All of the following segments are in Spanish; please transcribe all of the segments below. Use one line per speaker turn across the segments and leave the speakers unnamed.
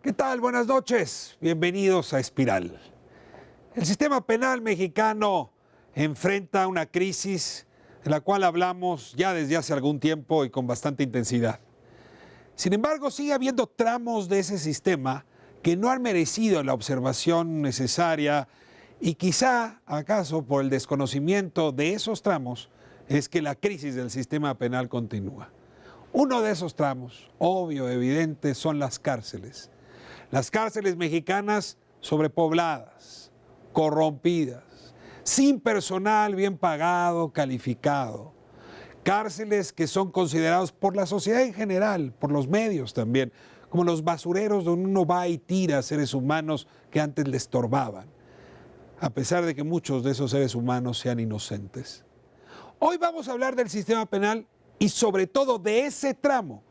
¿Qué tal? Buenas noches. Bienvenidos a Espiral. El sistema penal mexicano enfrenta una crisis de la cual hablamos ya desde hace algún tiempo y con bastante intensidad. Sin embargo, sigue habiendo tramos de ese sistema que no han merecido la observación necesaria y quizá, acaso, por el desconocimiento de esos tramos, es que la crisis del sistema penal continúa. Uno de esos tramos, obvio, evidente, son las cárceles. Las cárceles mexicanas sobrepobladas, corrompidas, sin personal bien pagado, calificado. Cárceles que son considerados por la sociedad en general, por los medios también, como los basureros donde uno va y tira a seres humanos que antes le estorbaban, a pesar de que muchos de esos seres humanos sean inocentes. Hoy vamos a hablar del sistema penal y sobre todo de ese tramo,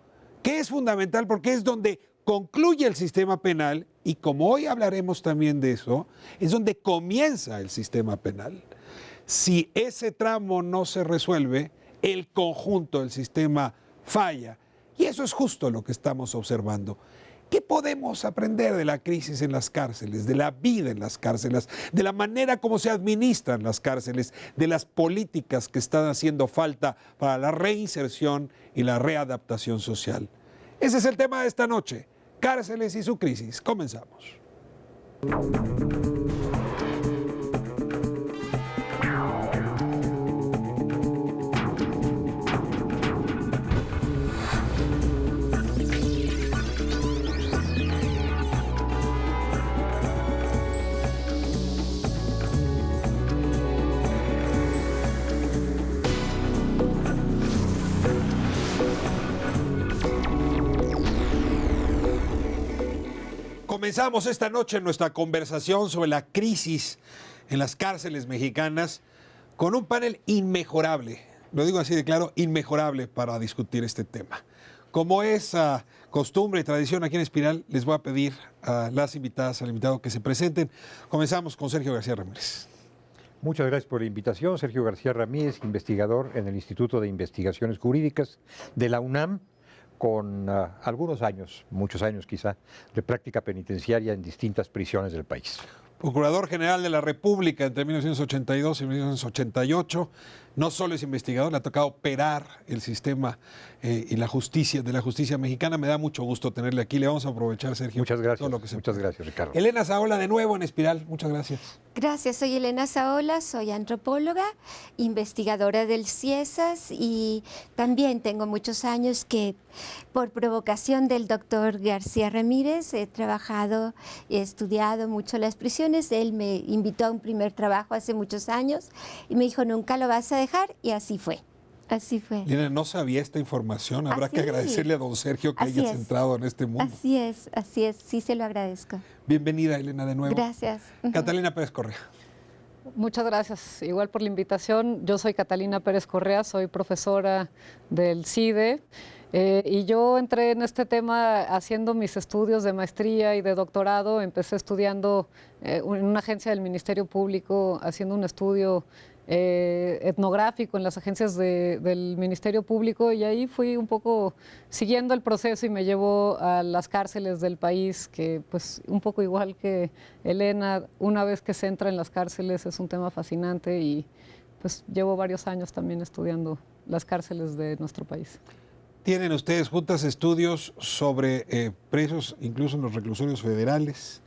que es fundamental porque es donde concluye el sistema penal y como hoy hablaremos también de eso, es donde comienza el sistema penal. Si ese tramo no se resuelve, el conjunto del sistema falla. Y eso es justo lo que estamos observando. ¿Qué podemos aprender de la crisis en las cárceles, de la vida en las cárceles, de la manera como se administran las cárceles, de las políticas que están haciendo falta para la reinserción y la readaptación social? Ese es el tema de esta noche. Cárceles y su crisis. Comenzamos. Comenzamos esta noche nuestra conversación sobre la crisis en las cárceles mexicanas con un panel inmejorable, lo digo así de claro, inmejorable para discutir este tema. Como es costumbre y tradición aquí en Espiral, les voy a pedir a las invitadas, al invitado que se presenten. Comenzamos con Sergio García Ramírez.
Muchas gracias por la invitación. Sergio García Ramírez, investigador en el Instituto de Investigaciones Jurídicas de la UNAM, con algunos años, muchos años quizá, de práctica penitenciaria en distintas prisiones del país.
Procurador General de la República entre 1982 y 1988. No solo es investigador, le ha tocado operar el sistema y la justicia de la justicia mexicana. Me da mucho gusto tenerle aquí. Le vamos a aprovechar, Sergio.
Muchas gracias.
Todo lo que
Muchas gracias, Ricardo.
Elena Saola, de nuevo en Espiral. Muchas gracias.
Gracias, soy Elena Saola, soy antropóloga, investigadora del CIESAS y también tengo muchos años que por provocación del doctor García Ramírez he trabajado y he estudiado mucho las prisiones. Él me invitó a un primer trabajo hace muchos años y me dijo, nunca lo vas a dejar, y así fue. Así fue.
Elena, no sabía esta información. Habrá
Así
que agradecerle a don Sergio que hayas entrado en este mundo.
Así es, sí se lo agradezco.
Bienvenida, Elena, de nuevo.
Gracias.
Catalina Pérez Correa.
Muchas gracias, igual por la invitación. Yo soy Catalina Pérez Correa, soy profesora del CIDE y yo entré en este tema haciendo mis estudios de maestría y de doctorado. Empecé estudiando en una agencia del Ministerio Público, haciendo un estudio etnográfico en las agencias del Ministerio Público, y ahí fui un poco siguiendo el proceso y me llevó a las cárceles del país, que pues un poco igual que Elena, una vez que se entra en las cárceles es un tema fascinante y pues llevo varios años también estudiando las cárceles de nuestro país.
Tienen ustedes juntas estudios sobre presos, incluso en los reclusorios federales.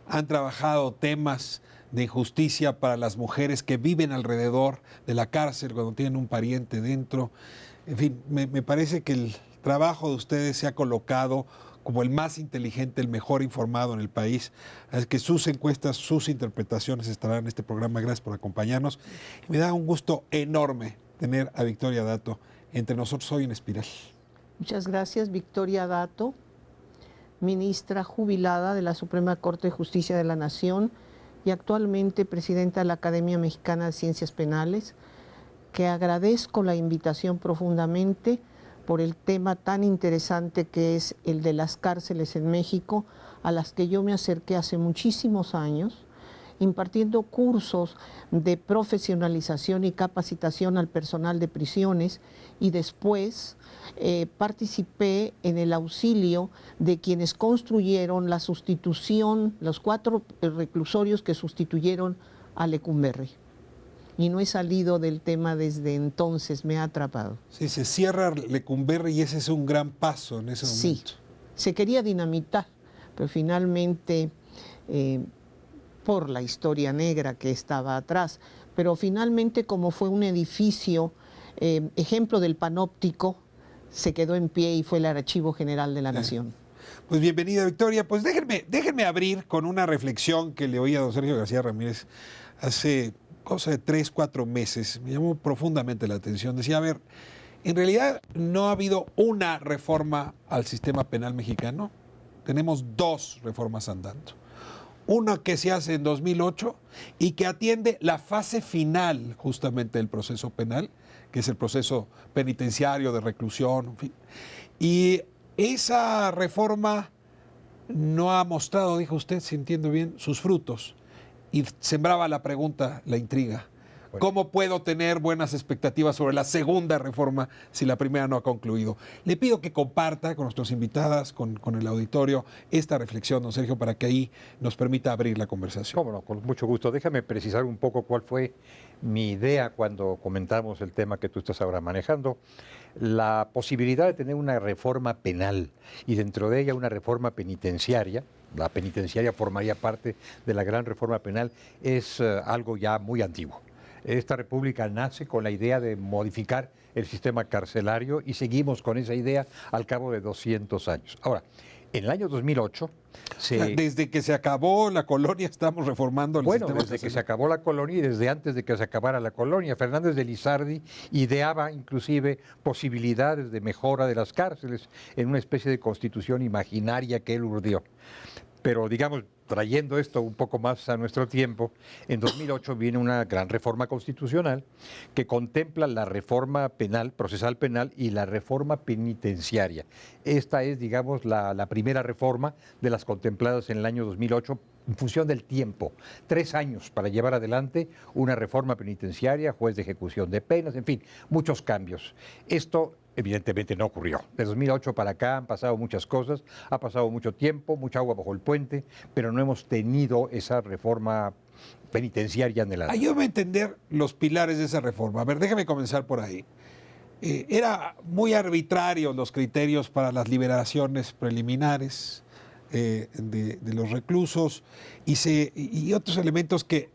Han trabajado temas de injusticia para las mujeres que viven alrededor de la cárcel cuando tienen un pariente dentro. En fin, me parece que el trabajo de ustedes se ha colocado como el más inteligente, el mejor informado en el país. Es que sus encuestas, sus interpretaciones estarán en este programa. Gracias por acompañarnos. Me da un gusto enorme tener a Victoria Dato entre nosotros hoy en Espiral.
Muchas gracias, Victoria Dato, ministra jubilada de la Suprema Corte de Justicia de la Nación y actualmente presidenta de la Academia Mexicana de Ciencias Penales, que agradezco la invitación profundamente por el tema tan interesante que es el de las cárceles en México, a las que yo me acerqué hace muchísimos años impartiendo cursos de profesionalización y capacitación al personal de prisiones y después participé en el auxilio de quienes construyeron la sustitución, los 4 reclusorios que sustituyeron a Lecumberri. Y no he salido del tema desde entonces, me ha atrapado.
Sí, se cierra Lecumberri y ese es un gran paso en ese momento.
Sí, se quería dinamitar, pero finalmente, por la historia negra que estaba atrás, pero finalmente como fue un edificio, ejemplo del panóptico, se quedó en pie y fue el Archivo General de la Nación.
Pues bienvenida, Victoria. Pues déjenme abrir con una reflexión que le oí a don Sergio García Ramírez hace cosa de 3, 4 meses. Me llamó profundamente la atención. Decía, a ver, en realidad no ha habido una reforma al sistema penal mexicano. Tenemos 2 reformas andando. Una que se hace en 2008 y que atiende la fase final justamente del proceso penal, que es el proceso penitenciario de reclusión, en fin. Y esa reforma no ha mostrado, dijo usted, si entiendo bien, sus frutos. Y sembraba la pregunta, la intriga.
Bueno.
¿Cómo puedo tener buenas expectativas sobre la segunda reforma si la primera no ha concluido? Le pido que comparta con nuestras invitadas, con el auditorio, esta reflexión, don Sergio, para que ahí nos permita abrir la conversación.
Cómo no, con mucho gusto. Déjame precisar un poco cuál fue mi idea cuando comentamos el tema que tú estás ahora manejando. La posibilidad de tener una reforma penal y dentro de ella una reforma penitenciaria. La penitenciaria formaría parte de la gran reforma penal, es algo ya muy antiguo. Esta república nace con la idea de modificar el sistema carcelario y seguimos con esa idea al cabo de 200 años. Ahora, en el año 2008...
Desde que se acabó la colonia estamos reformando el sistema
desde que se acabó la colonia y desde antes de que se acabara la colonia. Fernández de Lizardi ideaba inclusive posibilidades de mejora de las cárceles en una especie de constitución imaginaria que él urdió. Pero digamos, trayendo esto un poco más a nuestro tiempo, en 2008 viene una gran reforma constitucional que contempla la reforma penal, procesal penal y la reforma penitenciaria. Esta es, digamos, la primera reforma de las contempladas en el año 2008 en función del tiempo. 3 años para llevar adelante una reforma penitenciaria, juez de ejecución de penas, en fin, muchos cambios. Esto evidentemente no ocurrió. De 2008 para acá han pasado muchas cosas, ha pasado mucho tiempo, mucha agua bajo el puente, pero no hemos tenido esa reforma penitenciaria en el año.
Ayúdame a entender los pilares de esa reforma. A ver, déjame comenzar por ahí. Era muy arbitrario los criterios para las liberaciones preliminares de los reclusos y otros elementos que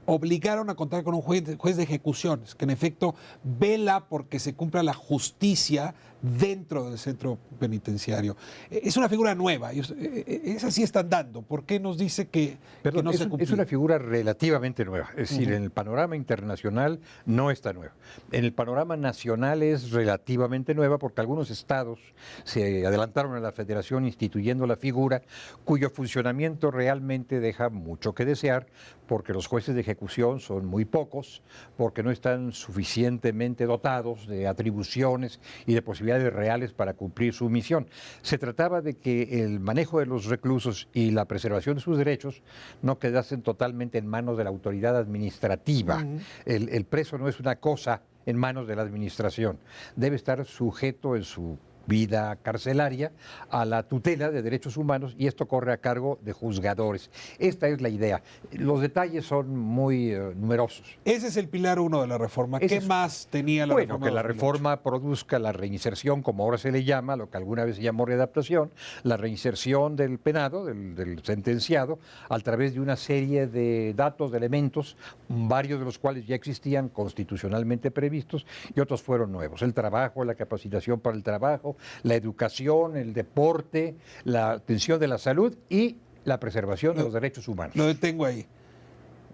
obligaron a contar con un juez de ejecuciones, que en efecto vela porque se cumpla la justicia dentro del centro penitenciario. Es una figura nueva, esa sí están dando. ¿Por qué nos dice que no se cumplió?
Es una figura relativamente nueva, es decir, en el panorama internacional no está nueva. En el panorama nacional es relativamente nueva porque algunos estados se adelantaron a la federación instituyendo la figura, cuyo funcionamiento realmente deja mucho que desear porque los jueces de ejecución son muy pocos, porque no están suficientemente dotados de atribuciones y de posibilidades reales para cumplir su misión. Se trataba de que el manejo de los reclusos y la preservación de sus derechos no quedasen totalmente en manos de la autoridad administrativa. El preso no es una cosa en manos de la administración, debe estar sujeto en su vida carcelaria a la tutela de derechos humanos y esto corre a cargo de juzgadores. Esta es la idea. Los detalles son muy numerosos.
Ese es el pilar 1 de la reforma. ¿Qué más tenía la reforma?
Bueno, que la reforma produzca la reinserción, como ahora se le llama, lo que alguna vez se llamó readaptación, la reinserción del penado, del sentenciado, a través de una serie de datos, de elementos, varios de los cuales ya existían constitucionalmente previstos y otros fueron nuevos. El trabajo, la capacitación para el trabajo, la educación, el deporte, la atención de la salud y la preservación de los derechos humanos.
Lo detengo ahí.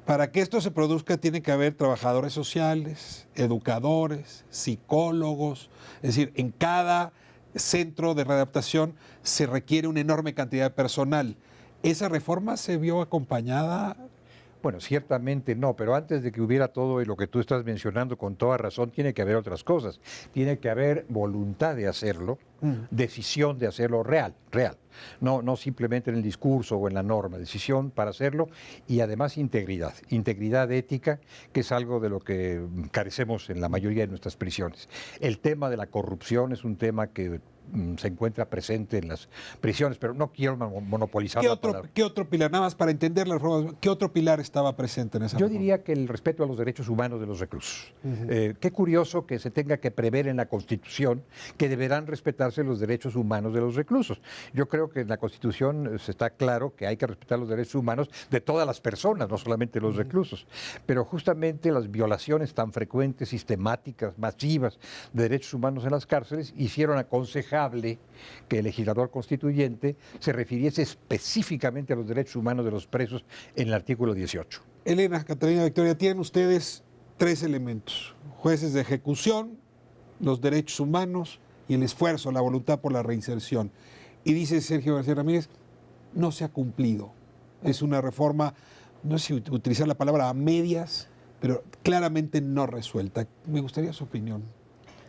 Para que esto se produzca tiene que haber trabajadores sociales, educadores, psicólogos, es decir, en cada centro de readaptación se requiere una enorme cantidad de personal. ¿Esa reforma se vio acompañada
Bueno, ciertamente no, pero antes de que hubiera todo lo que tú estás mencionando con toda razón, tiene que haber otras cosas. Tiene que haber voluntad de hacerlo, decisión de hacerlo real. No simplemente en el discurso o en la norma, decisión para hacerlo y además integridad ética, que es algo de lo que carecemos en la mayoría de nuestras prisiones. El tema de la corrupción es un tema que se encuentra presente en las prisiones, pero no quiero monopolizar la palabra.
¿Qué otro pilar, nada más para entender la reforma, qué otro pilar estaba presente en esa
Yo
reforma?
diría que el respeto a los derechos humanos de los reclusos. Qué curioso que se tenga que prever en la Constitución que deberán respetarse los derechos humanos de los reclusos. Yo creo que en la Constitución se está claro que hay que respetar los derechos humanos de todas las personas, no solamente los reclusos. Pero justamente las violaciones tan frecuentes, sistemáticas, masivas de derechos humanos en las cárceles hicieron aconsejable que el legislador constituyente se refiriese específicamente a los derechos humanos de los presos en el artículo 18.
Elena, Catalina, Victoria, tienen ustedes 3 elementos: jueces de ejecución, los derechos humanos y el esfuerzo, la voluntad por la reinserción. Y dice Sergio García Ramírez, no se ha cumplido. Es una reforma, no sé si utilizar la palabra a medias, pero claramente no resuelta. Me gustaría su opinión.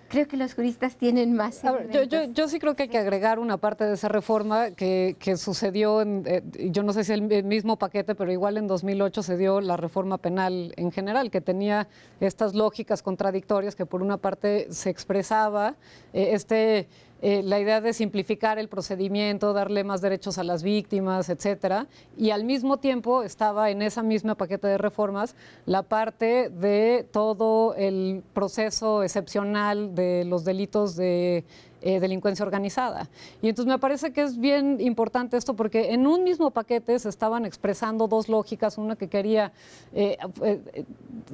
Creo que los juristas tienen más
A ver, yo sí creo que hay que agregar una parte de esa reforma que sucedió, yo no sé si el mismo paquete, pero igual en 2008 se dio la reforma penal en general, que tenía estas lógicas contradictorias que por una parte se expresaba la idea de simplificar el procedimiento, darle más derechos a las víctimas, etcétera, y al mismo tiempo estaba en esa misma paquete de reformas la parte de todo el proceso excepcional de los delitos de delincuencia organizada. Y entonces me parece que es bien importante esto porque en un mismo paquete se estaban expresando dos lógicas, una que quería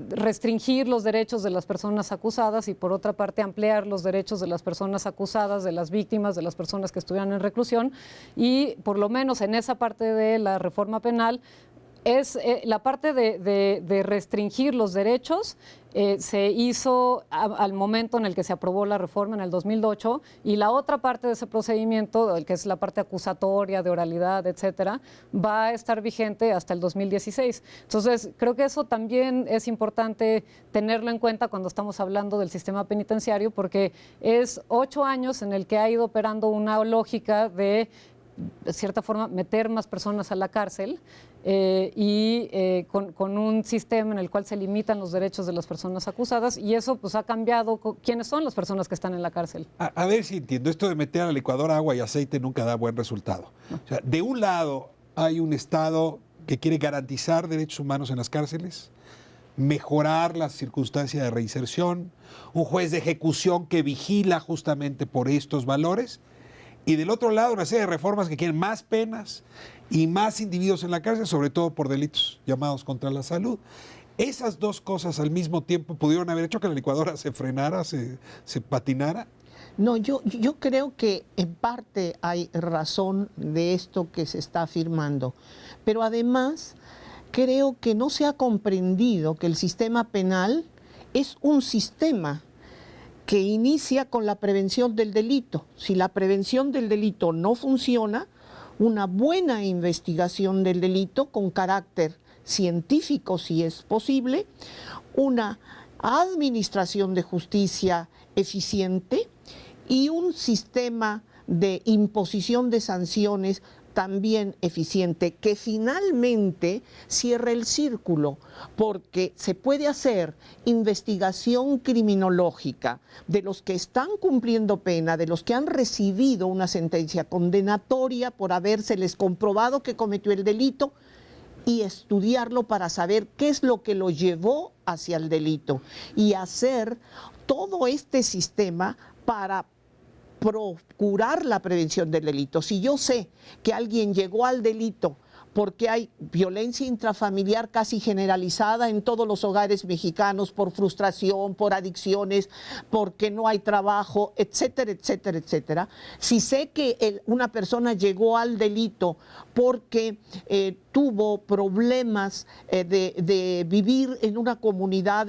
restringir los derechos de las personas acusadas y por otra parte ampliar los derechos de las personas acusadas, de las víctimas, de las personas que estuvieran en reclusión, y por lo menos en esa parte de la reforma penal es la parte de restringir los derechos. Se hizo al momento en el que se aprobó la reforma en el 2008 y la otra parte de ese procedimiento, que es la parte acusatoria, de oralidad, etcétera, va a estar vigente hasta el 2016. Entonces, creo que eso también es importante tenerlo en cuenta cuando estamos hablando del sistema penitenciario, porque es 8 años en el que ha ido operando una lógica de cierta forma, meter más personas a la cárcel con un sistema en el cual se limitan los derechos de las personas acusadas y eso pues ha cambiado quiénes son las personas que están en la cárcel.
A ver si entiendo, esto de meter a la licuadora agua y aceite nunca da buen resultado. O sea, de un lado hay un Estado que quiere garantizar derechos humanos en las cárceles, mejorar las circunstancias de reinserción, un juez de ejecución que vigila justamente por estos valores. Y del otro lado, una serie de reformas que quieren más penas y más individuos en la cárcel, sobre todo por delitos llamados contra la salud. Esas dos cosas al mismo tiempo pudieron haber hecho que la licuadora se frenara, se patinara.
No, yo creo que en parte hay razón de esto que se está afirmando, pero además creo que no se ha comprendido que el sistema penal es un sistema que inicia con la prevención del delito. Si la prevención del delito no funciona, una buena investigación del delito con carácter científico, si es posible, una administración de justicia eficiente y un sistema de imposición de sanciones también eficiente, que finalmente cierre el círculo, porque se puede hacer investigación criminológica de los que están cumpliendo pena, de los que han recibido una sentencia condenatoria por habérseles comprobado que cometió el delito, y estudiarlo para saber qué es lo que lo llevó hacia el delito, y hacer todo este sistema para procurar la prevención del delito. Si yo sé que alguien llegó al delito porque hay violencia intrafamiliar casi generalizada en todos los hogares mexicanos por frustración, por adicciones, porque no hay trabajo, etcétera, etcétera, etcétera. Si sé que una persona llegó al delito porque tuvo problemas de vivir en una comunidad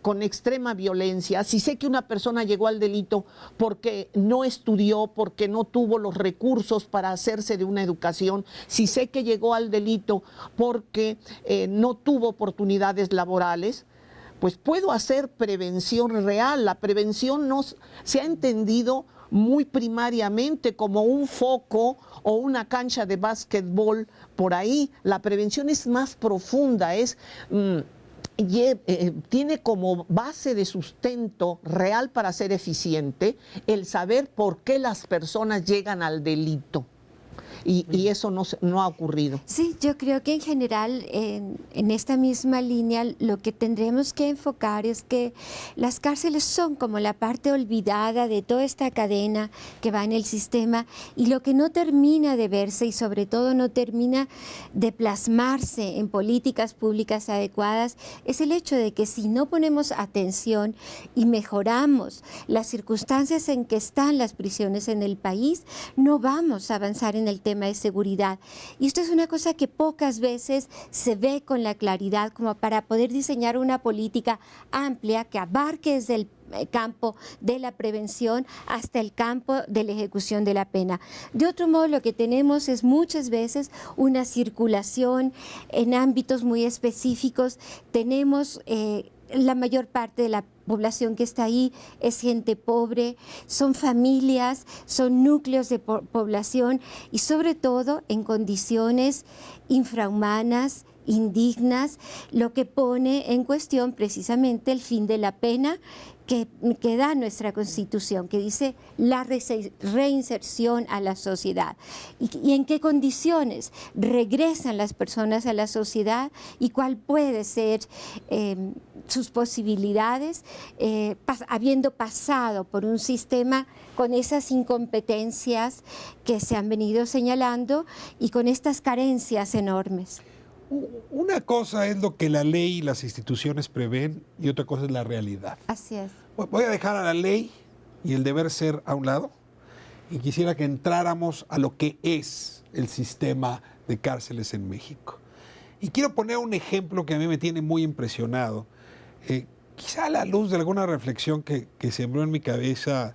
con extrema violencia, si sé que una persona llegó al delito porque no estudió, porque no tuvo los recursos para hacerse de una educación, si sé que llegó al delito porque no tuvo oportunidades laborales, pues puedo hacer prevención real. La prevención no se ha entendido muy primariamente como un foco o una cancha de básquetbol por ahí. La prevención es más profunda, tiene como base de sustento real para ser eficiente el saber por qué las personas llegan al delito. Y eso no ha ocurrido.
Sí, yo creo que en general en esta misma línea lo que tendremos que enfocar es que las cárceles son como la parte olvidada de toda esta cadena que va en el sistema, y lo que no termina de verse y sobre todo no termina de plasmarse en políticas públicas adecuadas es el hecho de que si no ponemos atención y mejoramos las circunstancias en que están las prisiones en el país, no vamos a avanzar en el tema de seguridad. Y esto es una cosa que pocas veces se ve con la claridad como para poder diseñar una política amplia que abarque desde el campo de la prevención hasta el campo de la ejecución de la pena. De otro modo, lo que tenemos es muchas veces una circulación en ámbitos muy específicos. Tenemos la mayor parte de la población que está ahí es gente pobre, son familias, son núcleos de población y sobre todo en condiciones infrahumanas, indignas, lo que pone en cuestión precisamente el fin de la pena que da nuestra Constitución, que dice la reinserción a la sociedad. ¿Y en qué condiciones regresan las personas a la sociedad y cuál puede ser sus posibilidades habiendo pasado por un sistema con esas incompetencias que se han venido señalando y con estas carencias enormes?
Una cosa es lo que la ley y las instituciones prevén y otra cosa es la realidad.
Así es.
Voy a dejar a la ley y el deber ser a un lado y quisiera que entráramos a lo que es el sistema de cárceles en México. Y quiero poner un ejemplo que a mí me tiene muy impresionado, quizá a la luz de alguna reflexión que sembró en mi cabeza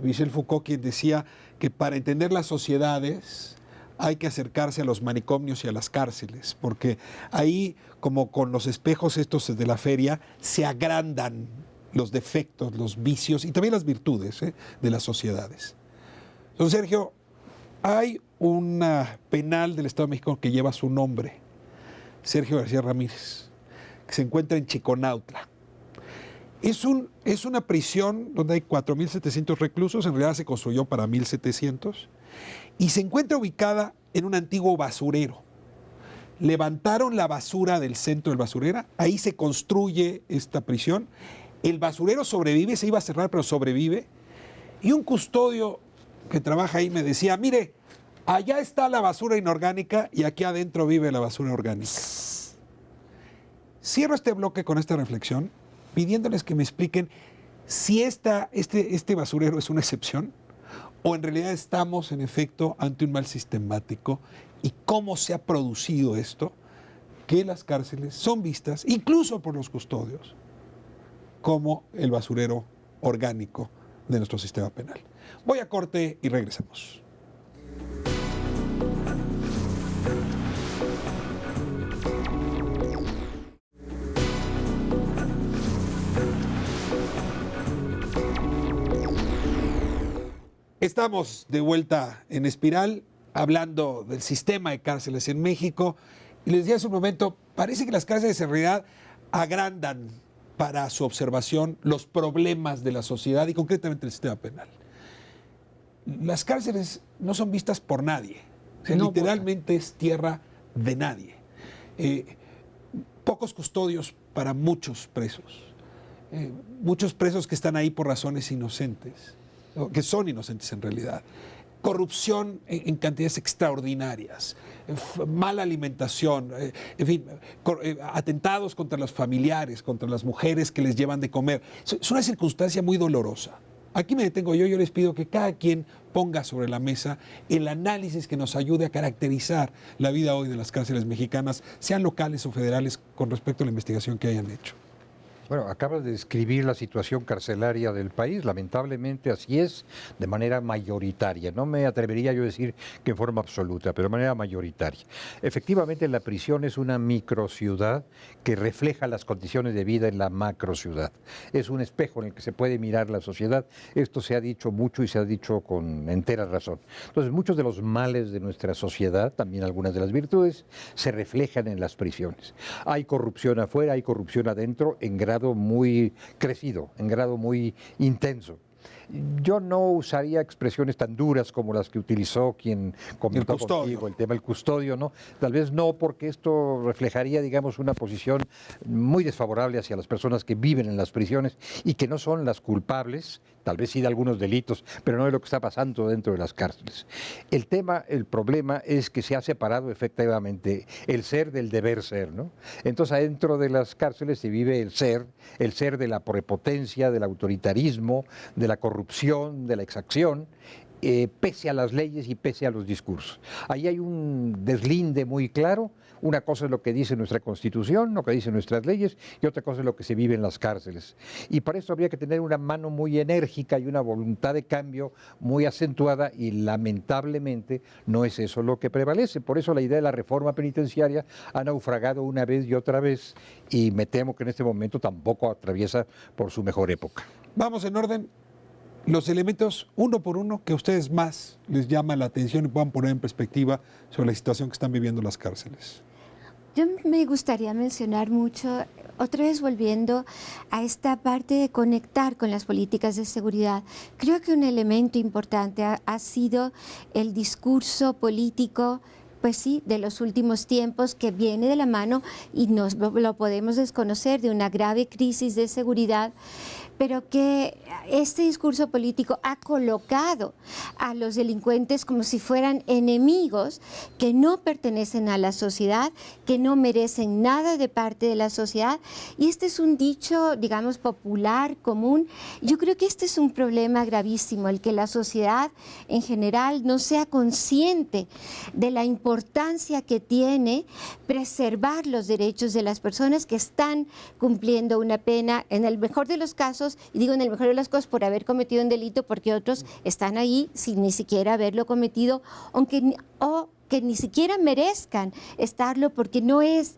Michel Foucault, quien decía que para entender las sociedades hay que acercarse a los manicomios y a las cárceles, porque ahí, como con los espejos estos de la feria, se agrandan los defectos, los vicios y también las virtudes de las sociedades. Don Sergio, hay una penal del Estado de México que lleva su nombre, Sergio García Ramírez, que se encuentra en Chiconautla. Es una prisión donde hay 4.700 reclusos, en realidad se construyó para 1.700, y se encuentra ubicada en un antiguo basurero. Levantaron la basura del centro del basurero, ahí se construye esta prisión. El basurero sobrevive, se iba a cerrar, pero sobrevive. Y un custodio que trabaja ahí me decía, mire, allá está la basura inorgánica y aquí adentro vive la basura orgánica. Cierro este bloque con esta reflexión, pidiéndoles que me expliquen si este basurero es una excepción o en realidad estamos en efecto ante un mal sistemático y cómo se ha producido esto, que las cárceles son vistas, incluso por los custodios, como el basurero orgánico de nuestro sistema penal. Voy a corte y regresamos. Estamos de vuelta en Espiral, hablando del sistema de cárceles en México. Y les decía hace un momento, parece que las cárceles en realidad agrandan para su observación los problemas de la sociedad y concretamente el sistema penal. Las cárceles no son vistas por nadie. O sea, no, literalmente es tierra de nadie. Pocos custodios para muchos presos. Muchos presos que están ahí por razones inocentes, que son inocentes en realidad. Corrupción en cantidades extraordinarias, mala alimentación, en fin, atentados contra los familiares, contra las mujeres que les llevan de comer. Es una circunstancia muy dolorosa. Aquí me detengo yo les pido que cada quien ponga sobre la mesa el análisis que nos ayude a caracterizar la vida hoy de las cárceles mexicanas, sean locales o federales, con respecto a la investigación que hayan hecho.
Bueno, acabas de describir la situación carcelaria del país, lamentablemente así es, de manera mayoritaria. No me atrevería yo a decir que en forma absoluta, pero de manera mayoritaria. Efectivamente, la prisión es una microciudad que refleja las condiciones de vida en la macrociudad. Es un espejo en el que se puede mirar la sociedad. Esto se ha dicho mucho y se ha dicho con entera razón. Entonces, muchos de los males de nuestra sociedad, también algunas de las virtudes, se reflejan en las prisiones. Hay corrupción afuera, hay corrupción adentro, en grado muy crecido, en grado muy intenso. Yo no usaría expresiones tan duras como las que utilizó quien comentó contigo, el tema del custodio, ¿no? Tal vez no, porque esto reflejaría, digamos, una posición muy desfavorable hacia las personas que viven en las prisiones y que no son las culpables, tal vez sí de algunos delitos, pero no de lo que está pasando dentro de las cárceles. El problema es que se ha separado efectivamente el ser del deber ser, ¿no? Entonces, adentro de las cárceles se vive el ser de la prepotencia, del autoritarismo, de la corrupción, de la exacción, pese a las leyes y pese a los discursos. Ahí hay un deslinde muy claro. Una cosa es lo que dice nuestra Constitución, lo que dicen nuestras leyes, y otra cosa es lo que se vive en las cárceles. Y para eso habría que tener una mano muy enérgica y una voluntad de cambio muy acentuada, y lamentablemente no es eso lo que prevalece. Por eso la idea de la reforma penitenciaria ha naufragado una vez y otra vez, y me temo que en este momento tampoco atraviesa por su mejor época.
Vamos en orden. Los elementos, uno por uno, que a ustedes más les llama la atención y puedan poner en perspectiva sobre la situación que están viviendo las cárceles.
Yo me gustaría mencionar mucho, otra vez volviendo a esta parte de conectar con las políticas de seguridad. Creo que un elemento importante ha sido el discurso político, pues sí, de los últimos tiempos, que viene de la mano, y no lo podemos desconocer, de una grave crisis de seguridad, pero que este discurso político ha colocado a los delincuentes como si fueran enemigos que no pertenecen a la sociedad, que no merecen nada de parte de la sociedad. Y este es un dicho, digamos, popular, común. Yo creo que este es un problema gravísimo, el que la sociedad en general no sea consciente de la importancia que tiene preservar los derechos de las personas que están cumpliendo una pena, en el mejor de los casos, y digo en el mejor de las cosas, por haber cometido un delito, porque otros están ahí sin ni siquiera haberlo cometido, o que ni siquiera merezcan estarlo, porque no es...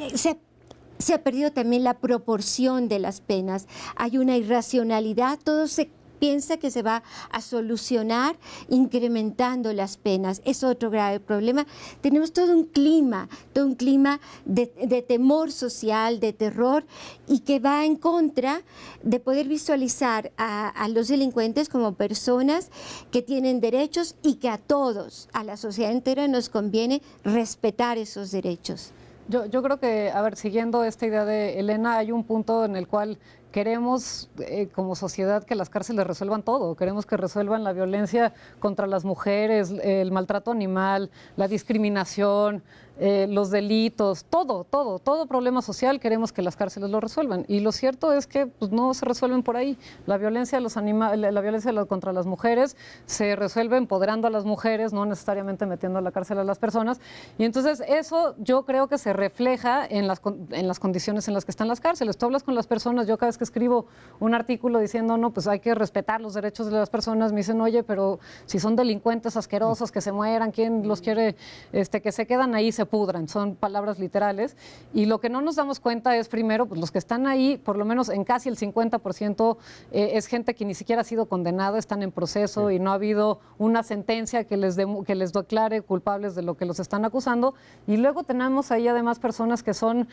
Se ha perdido también la proporción de las penas. Hay una irracionalidad, todo se piensa que se va a solucionar incrementando las penas. Es otro grave problema. Tenemos todo un clima de temor social, de terror, y que va en contra de poder visualizar a los delincuentes como personas que tienen derechos, y que a todos, a la sociedad entera, nos conviene respetar esos derechos.
Yo creo que, a ver, siguiendo esta idea de Elena, hay un punto en el cual queremos como sociedad que las cárceles resuelvan todo. Queremos que resuelvan la violencia contra las mujeres, el maltrato animal, la discriminación, los delitos, todo problema social queremos que las cárceles lo resuelvan. Y lo cierto es que pues, no se resuelven por ahí. La violencia contra las mujeres se resuelve empoderando a las mujeres, no necesariamente metiendo a la cárcel a las personas. Y entonces eso yo creo que se refleja en las condiciones en las que están las cárceles. Tú hablas con las personas, yo cada vez que escribo un artículo diciendo, no, pues hay que respetar los derechos de las personas, me dicen, oye, pero si son delincuentes asquerosos, que se mueran, ¿quién los quiere que se quedan ahí, se pudran? Son palabras literales. Y lo que no nos damos cuenta es, primero, pues los que están ahí, por lo menos en casi el 50%, es gente que ni siquiera ha sido condenada, están en proceso, y no ha habido una sentencia que les declare culpables de lo que los están acusando. Y luego tenemos ahí además personas que son,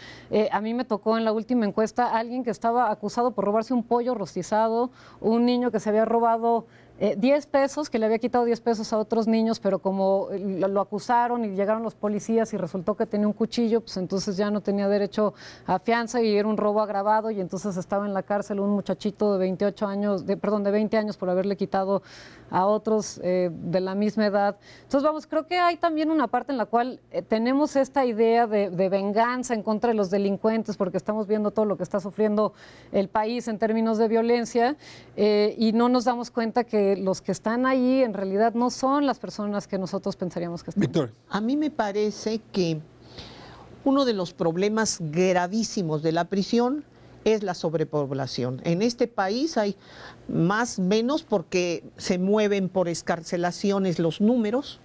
a mí me tocó en la última encuesta, alguien que estaba acusado por robarse un pollo rostizado, un niño que se había robado 10 pesos, que le había quitado 10 pesos a otros niños, pero como lo acusaron y llegaron los policías y resultó que tenía un cuchillo, pues entonces ya no tenía derecho a fianza y era un robo agravado, y entonces estaba en la cárcel un muchachito de 20 años por haberle quitado a otros de la misma edad. Entonces, vamos, creo que hay también una parte en la cual tenemos esta idea de venganza en contra de los delincuentes, porque estamos viendo todo lo que está sufriendo el país en términos de violencia, y no nos damos cuenta que los que están ahí en realidad no son las personas que nosotros pensaríamos que están.
Víctor.
A mí me parece que uno de los problemas gravísimos de la prisión es la sobrepoblación. En este país hay más menos porque se mueven por excarcelaciones los números.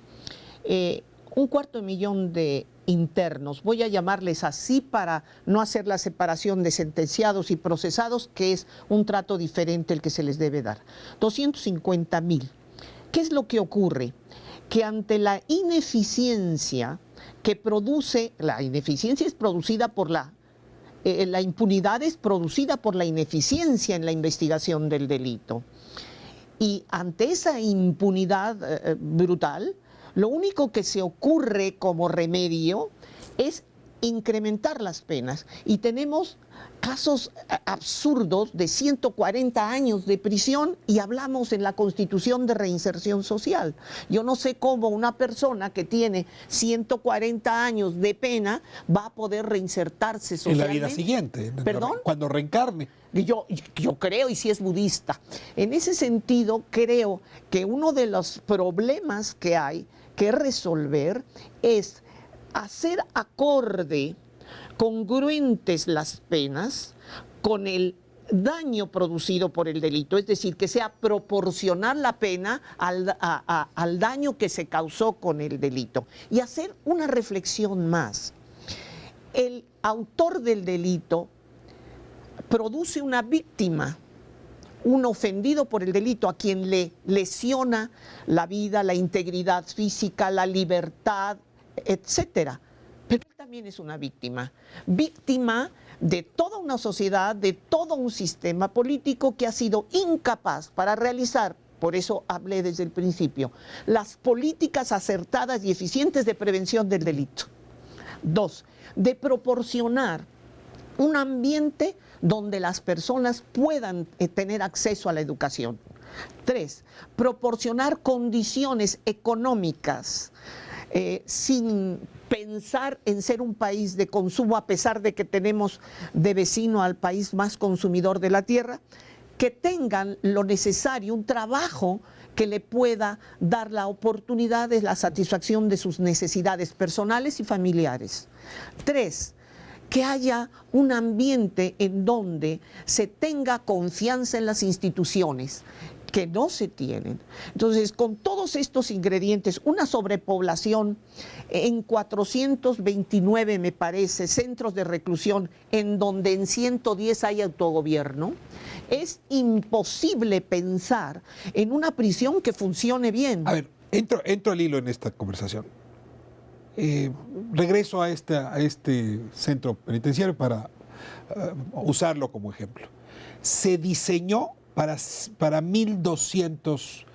250,000 de internos, voy a llamarles así para no hacer la separación de sentenciados y procesados, que es un trato diferente el que se les debe dar. 250,000. ¿Qué es lo que ocurre? Que ante la ineficiencia que produce, la ineficiencia es producida por la impunidad es producida por la ineficiencia en la investigación del delito. Y ante esa impunidad brutal, lo único que se ocurre como remedio es incrementar las penas. Y tenemos casos absurdos de 140 años de prisión y hablamos en la Constitución de reinserción social. Yo no sé cómo una persona que tiene 140 años de pena va a poder reinsertarse socialmente.
En la vida siguiente.
¿Perdón?
Cuando reencarne.
Yo creo, y si es budista. En ese sentido, creo que uno de los problemas que hay que resolver es hacer acorde, congruentes las penas con el daño producido por el delito, es decir, que sea proporcional la pena al daño que se causó con el delito. Y hacer una reflexión más. El autor del delito produce una víctima, un ofendido por el delito, a quien le lesiona la vida, la integridad física, la libertad, etcétera. Pero él también es una víctima de toda una sociedad, de todo un sistema político que ha sido incapaz para realizar, por eso hablé desde el principio, las políticas acertadas y eficientes de prevención del delito. 2, de proporcionar un ambiente donde las personas puedan tener acceso a la educación. 3, proporcionar condiciones económicas sin pensar en ser un país de consumo, a pesar de que tenemos de vecino al país más consumidor de la tierra, que tengan lo necesario, un trabajo que le pueda dar la oportunidad de la satisfacción de sus necesidades personales y familiares. 3, que haya un ambiente en donde se tenga confianza en las instituciones, que no se tienen. Entonces, con todos estos ingredientes, una sobrepoblación en 429, me parece, centros de reclusión, en donde en 110 hay autogobierno, es imposible pensar en una prisión que funcione bien.
A ver, entro al hilo en esta conversación. Regreso a este centro penitenciario para usarlo como ejemplo. Se diseñó para 1.200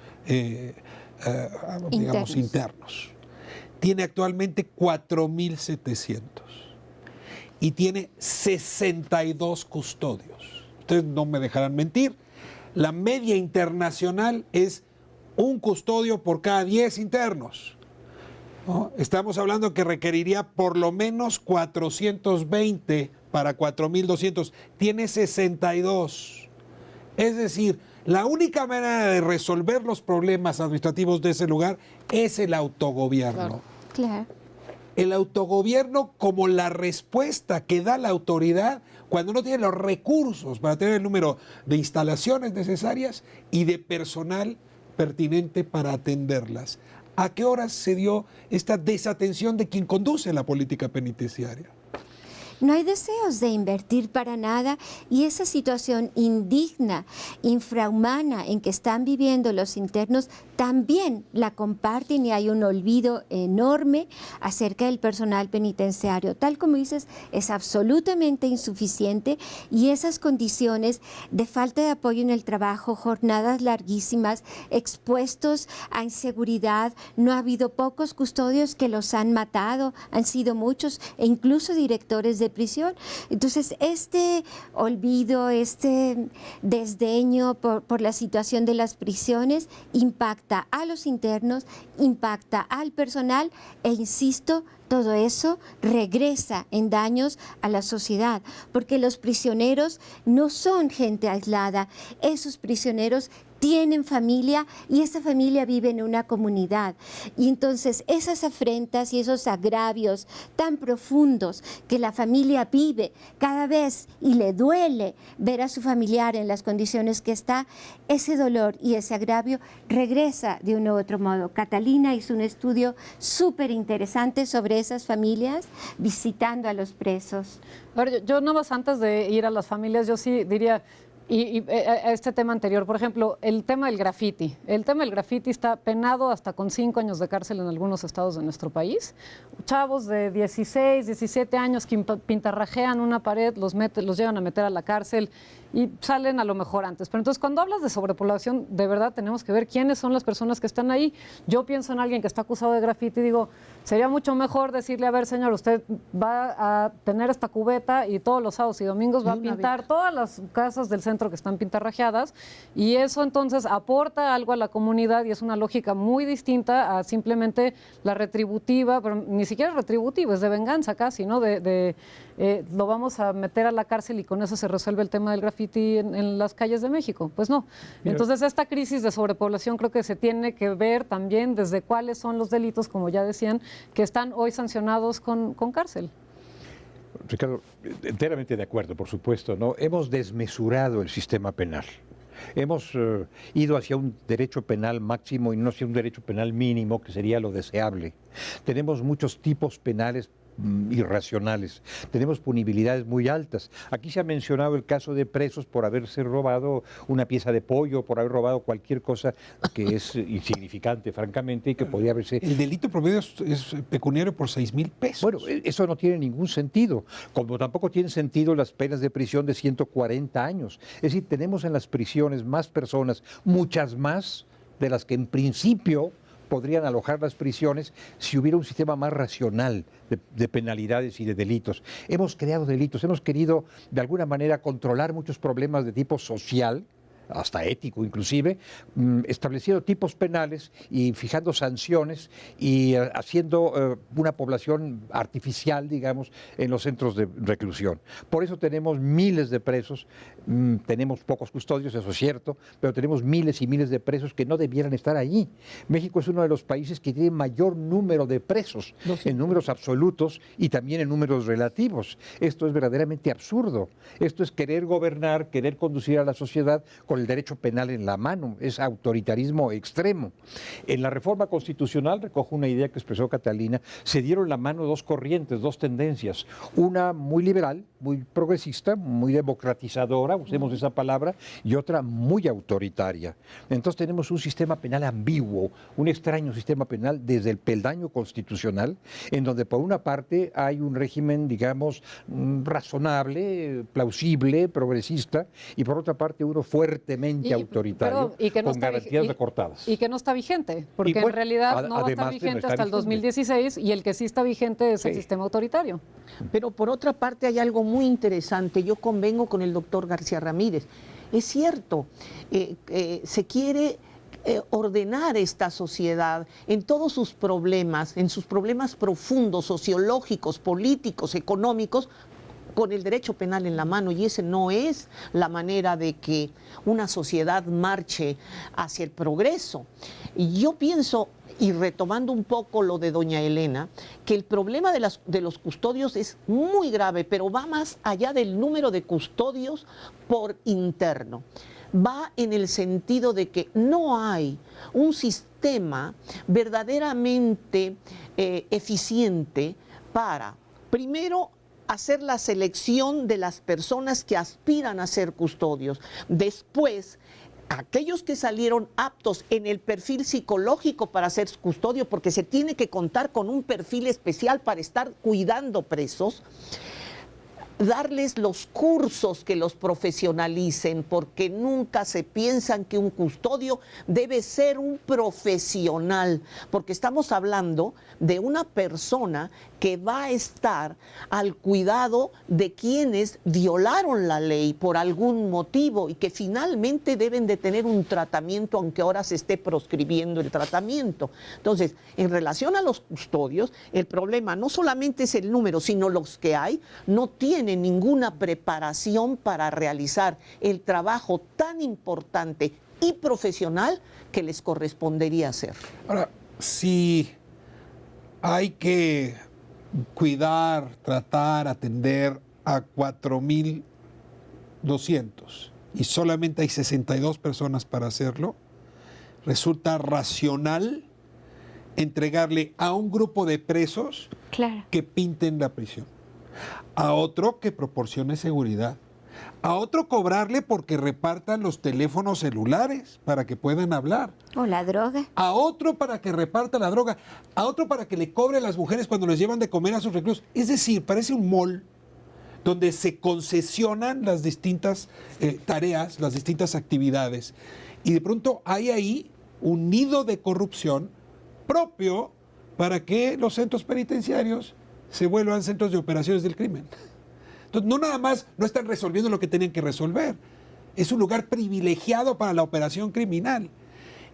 digamos, internos. Tiene actualmente 4.700 y tiene 62 custodios. Ustedes no me dejarán mentir. La media internacional es un custodio por cada 10 internos. ¿No? Estamos hablando que requeriría por lo menos 420 para 4.200. Tiene 62. Es decir, la única manera de resolver los problemas administrativos de ese lugar es el autogobierno.
Claro.
El autogobierno como la respuesta que da la autoridad cuando no tiene los recursos para tener el número de instalaciones necesarias y de personal pertinente para atenderlas. ¿A qué horas se dio esta desatención de quien conduce la política penitenciaria?
No hay deseos de invertir para nada y esa situación indigna, infrahumana en que están viviendo los internos también la comparten y hay un olvido enorme acerca del personal penitenciario. Tal como dices, es absolutamente insuficiente y esas condiciones de falta de apoyo en el trabajo, jornadas larguísimas, expuestos a inseguridad, no ha habido pocos custodios que los han matado, han sido muchos e incluso directores de prisión. Entonces, este olvido, este desdeño por la situación de las prisiones impacta a los internos, impacta al personal e insisto, todo eso regresa en daños a la sociedad, porque los prisioneros no son gente aislada, esos prisioneros tienen familia y esa familia vive en una comunidad. Y entonces esas afrentas y esos agravios tan profundos que la familia vive cada vez y le duele ver a su familiar en las condiciones que está, ese dolor y ese agravio regresa de uno u otro modo. Catalina hizo un estudio súper interesante sobre esas familias visitando a los presos.
A ver, yo nada más antes de ir a las familias, yo sí diría, a este tema anterior, por ejemplo, el tema del graffiti. El tema del graffiti está penado hasta con 5 años de cárcel en algunos estados de nuestro país. Chavos de 16, 17 años que pintarrajean una pared, los llevan a meter a la cárcel y salen a lo mejor antes. Pero entonces, cuando hablas de sobrepoblación, de verdad tenemos que ver quiénes son las personas que están ahí. Yo pienso en alguien que está acusado de graffiti y digo, sería mucho mejor decirle, a ver, señor, usted va a tener esta cubeta y todos los sábados y domingos va a pintar todas las casas del centro que están pintarrajeadas, y eso entonces aporta algo a la comunidad y es una lógica muy distinta a simplemente la retributiva, pero ni siquiera es retributiva, es de venganza casi, ¿no? Lo vamos a meter a la cárcel y con eso se resuelve el tema del graffiti en las calles de México. Pues no. Entonces esta crisis de sobrepoblación creo que se tiene que ver también desde cuáles son los delitos, como ya decían, que están hoy sancionados con cárcel.
Ricardo, enteramente de acuerdo, por supuesto, ¿no? Hemos desmesurado el sistema penal. Hemos ido hacia un derecho penal máximo y no hacia un derecho penal mínimo, que sería lo deseable. Tenemos muchos tipos penales irracionales. Tenemos punibilidades muy altas. Aquí se ha mencionado el caso de presos por haberse robado una pieza de pollo, por haber robado cualquier cosa que es insignificante, francamente, y que podría haberse...
El delito promedio es pecuniario por 6,000 pesos.
Bueno, eso no tiene ningún sentido, como tampoco tienen sentido las penas de prisión de 140 años. Es decir, tenemos en las prisiones más personas, muchas más de las que en principio podrían alojar las prisiones si hubiera un sistema más racional de penalidades y de delitos. Hemos creado delitos, hemos querido de alguna manera controlar muchos problemas de tipo social, hasta ético inclusive, estableciendo tipos penales y fijando sanciones y haciendo una población artificial, digamos, en los centros de reclusión. Por eso tenemos miles de presos, tenemos pocos custodios, eso es cierto, pero tenemos miles y miles de presos que no debieran estar allí. México es uno de los países que tiene mayor número de presos, en números absolutos y también en números relativos. Esto es verdaderamente absurdo. Esto es querer gobernar, querer conducir a la sociedad con el derecho penal en la mano, es autoritarismo extremo. En la reforma constitucional, recojo una idea que expresó Catalina, se dieron la mano dos corrientes, dos tendencias, una muy liberal, muy progresista, muy democratizadora, usemos esa palabra, y otra muy autoritaria. Entonces tenemos un sistema penal ambiguo, un extraño sistema penal desde el peldaño constitucional, en donde por una parte hay un régimen, digamos, razonable, plausible, progresista, y por otra parte uno fuertemente autoritario, con garantías recortadas.
Y que no está vigente, porque en realidad no va a estar vigente hasta el 2016, y el que sí está vigente es el sistema autoritario.
Pero por otra parte hay algo muy interesante, yo convengo con el doctor García Ramírez. Es cierto, se quiere ordenar esta sociedad en todos sus problemas, en sus problemas profundos, sociológicos, políticos, económicos, con el derecho penal en la mano, y esa no es la manera de que una sociedad marche hacia el progreso. Y yo pienso, y retomando un poco lo de doña Elena, que el problema de los custodios es muy grave, pero va más allá del número de custodios por interno. Va en el sentido de que no hay un sistema verdaderamente eficiente para, primero, hacer la selección de las personas que aspiran a ser custodios. Después, aquellos que salieron aptos en el perfil psicológico para ser custodio, porque se tiene que contar con un perfil especial para estar cuidando presos, darles los cursos que los profesionalicen, porque nunca se piensan que un custodio debe ser un profesional, porque estamos hablando de una persona que va a estar al cuidado de quienes violaron la ley por algún motivo y que finalmente deben de tener un tratamiento, aunque ahora se esté proscribiendo el tratamiento. Entonces, en relación a los custodios, el problema no solamente es el número, sino los que hay no tienen ninguna preparación para realizar el trabajo tan importante y profesional que les correspondería hacer.
Ahora, si hay que cuidar, tratar, atender a 4,200 y solamente hay 62 personas para hacerlo, resulta racional entregarle a un grupo de presos
Claro.
que pinten la prisión, a otro que proporcione seguridad, a otro cobrarle porque repartan los teléfonos celulares para que puedan hablar,
O la droga.
a otro para que reparta la droga, a otro para que le cobre a las mujeres cuando les llevan de comer a sus reclusos. Es decir, parece un mall donde se concesionan las distintas tareas, las distintas actividades, y de pronto hay ahí un nido de corrupción propio para que los centros penitenciarios se vuelvan centros de operaciones del crimen. Entonces, no nada más no están resolviendo lo que tenían que resolver, es un lugar privilegiado para la operación criminal.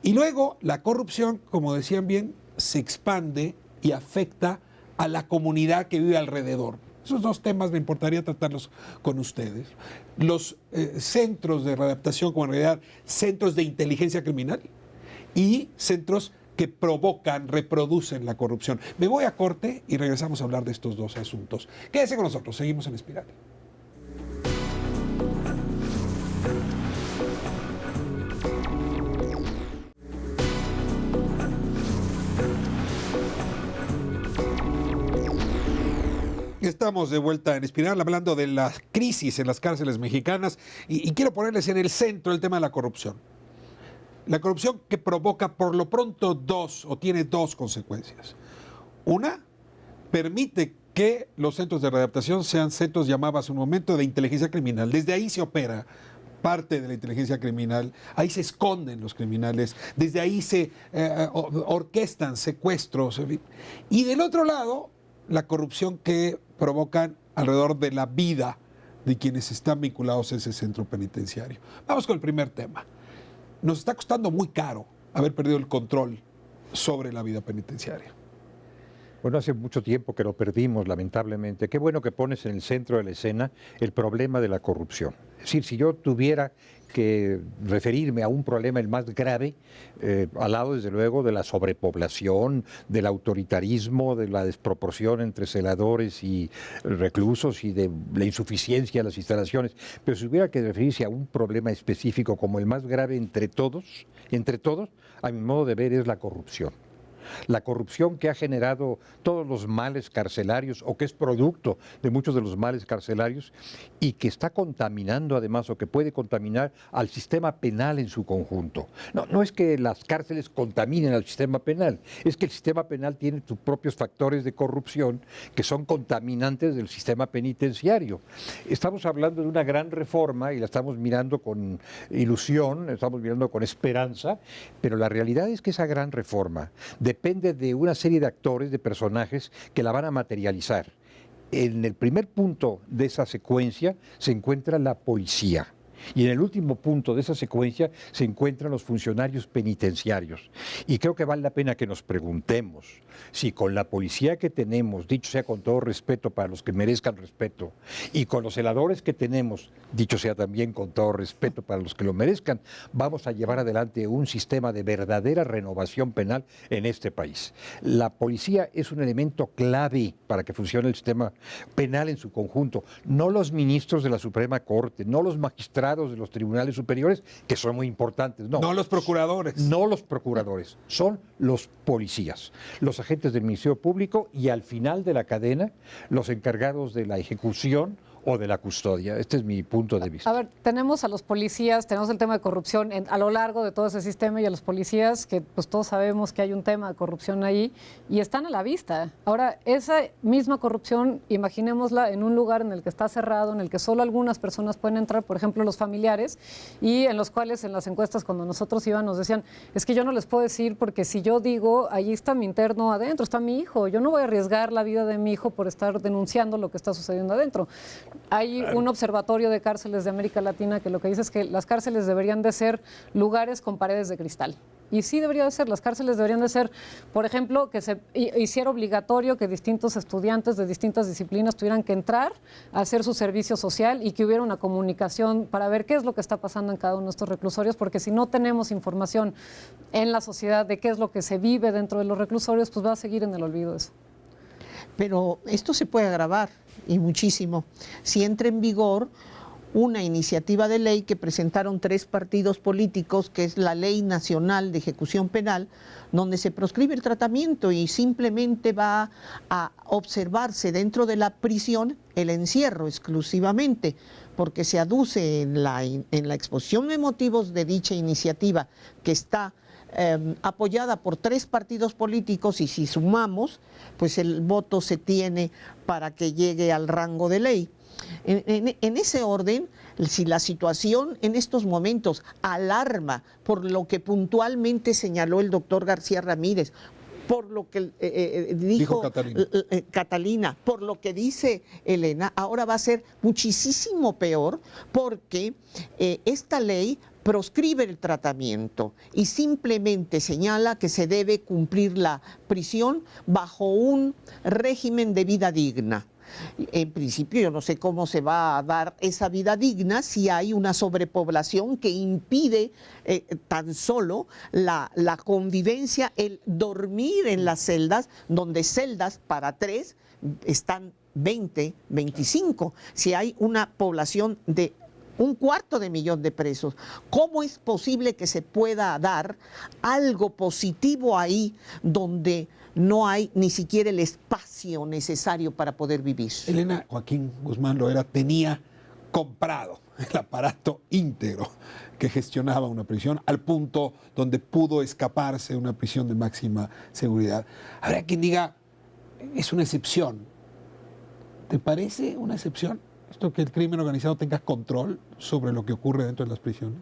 Y luego la corrupción, como decían bien, se expande y afecta a la comunidad que vive alrededor. Esos dos temas me importaría tratarlos con ustedes. Los centros de readaptación, como en realidad centros de inteligencia criminal, y centros que provocan, reproducen la corrupción. Me voy a corte y regresamos a hablar de estos dos asuntos. Quédese con nosotros, seguimos en Espiral. Estamos de vuelta en Espiral hablando de la crisis en las cárceles mexicanas y quiero ponerles en el centro el tema de la corrupción. La corrupción que provoca por lo pronto tiene dos consecuencias. Una, permite que los centros de readaptación sean centros llamados hace un momento de inteligencia criminal. Desde ahí se opera parte de la inteligencia criminal, ahí se esconden los criminales, desde ahí se orquestan secuestros. Y del otro lado, la corrupción que provocan alrededor de la vida de quienes están vinculados a ese centro penitenciario. Vamos con el primer tema. Nos está costando muy caro haber perdido el control sobre la vida penitenciaria.
Bueno, hace mucho tiempo que lo perdimos, lamentablemente. Qué bueno que pones en el centro de la escena el problema de la corrupción. Es decir, si yo tuviera que referirme a un problema el más grave, al lado, desde luego, de la sobrepoblación, del autoritarismo, de la desproporción entre celadores y reclusos y de la insuficiencia de las instalaciones, pero si hubiera que referirse a un problema específico como el más grave entre todos, a mi modo de ver, es la corrupción. La corrupción que ha generado todos los males carcelarios o que es producto de muchos de los males carcelarios y que está contaminando además o que puede contaminar al sistema penal en su conjunto. No es que las cárceles contaminen al sistema penal, es que el sistema penal tiene sus propios factores de corrupción que son contaminantes del sistema penitenciario. Estamos hablando de una gran reforma y la estamos mirando con ilusión, estamos mirando con esperanza, pero la realidad es que esa gran reforma depende de una serie de actores, de personajes que la van a materializar. En el primer punto de esa secuencia se encuentra la policía. Y en el último punto de esa secuencia se encuentran los funcionarios penitenciarios. Y creo que vale la pena que nos preguntemos si con la policía que tenemos, dicho sea con todo respeto para los que merezcan respeto, y con los celadores que tenemos, dicho sea también con todo respeto para los que lo merezcan, vamos a llevar adelante un sistema de verdadera renovación penal en este país. La policía es un elemento clave para que funcione el sistema penal en su conjunto. No los ministros de la Suprema Corte, no los magistrados de los tribunales superiores, que son muy importantes.
No los procuradores.
No los procuradores, son los policías, los agentes del Ministerio Público y al final de la cadena, los encargados de la ejecución o de la custodia. Este es mi punto de vista.
A ver, tenemos a los policías, tenemos el tema de corrupción a lo largo de todo ese sistema y a los policías que pues todos sabemos que hay un tema de corrupción ahí y están a la vista. Ahora, esa misma corrupción, imaginémosla en un lugar en el que está cerrado, en el que solo algunas personas pueden entrar, por ejemplo, los familiares, y en los cuales en las encuestas cuando nosotros íbamos nos decían, es que yo no les puedo decir porque si yo digo, ahí está mi interno adentro, está mi hijo, yo no voy a arriesgar la vida de mi hijo por estar denunciando lo que está sucediendo adentro. Hay un observatorio de cárceles de América Latina que lo que dice es que las cárceles deberían de ser lugares con paredes de cristal. Y sí debería de ser, las cárceles deberían de ser, por ejemplo, que se hiciera obligatorio que distintos estudiantes de distintas disciplinas tuvieran que entrar a hacer su servicio social y que hubiera una comunicación para ver qué es lo que está pasando en cada uno de estos reclusorios, porque si no tenemos información en la sociedad de qué es lo que se vive dentro de los reclusorios, pues va a seguir en el olvido eso.
Pero esto se puede agravar, y muchísimo, si entra en vigor una iniciativa de ley que presentaron 3 partidos políticos, que es la Ley Nacional de Ejecución Penal, donde se proscribe el tratamiento y simplemente va a observarse dentro de la prisión el encierro exclusivamente, porque se aduce en la exposición de motivos de dicha iniciativa, que está apoyada por 3 partidos políticos, y si sumamos, pues el voto se tiene para que llegue al rango de ley. En ese orden, si la situación en estos momentos alarma por lo que puntualmente señaló el doctor García Ramírez, por lo que dijo Catalina, por lo que dice Elena, ahora va a ser muchísimo peor, porque esta ley proscribe el tratamiento y simplemente señala que se debe cumplir la prisión bajo un régimen de vida digna. En principio yo no sé cómo se va a dar esa vida digna si hay una sobrepoblación que impide tan solo la convivencia, el dormir en las celdas, donde celdas para 3 están 20, 25. Si hay una población de 250.000 de presos, ¿cómo es posible que se pueda dar algo positivo ahí donde no hay ni siquiera el espacio necesario para poder vivir?
Elena, Joaquín Guzmán Loera tenía comprado el aparato íntegro que gestionaba una prisión al punto donde pudo escaparse de una prisión de máxima seguridad. Habrá quien diga, es una excepción. ¿Te parece una excepción esto que el crimen organizado tenga control sobre lo que ocurre dentro de las prisiones?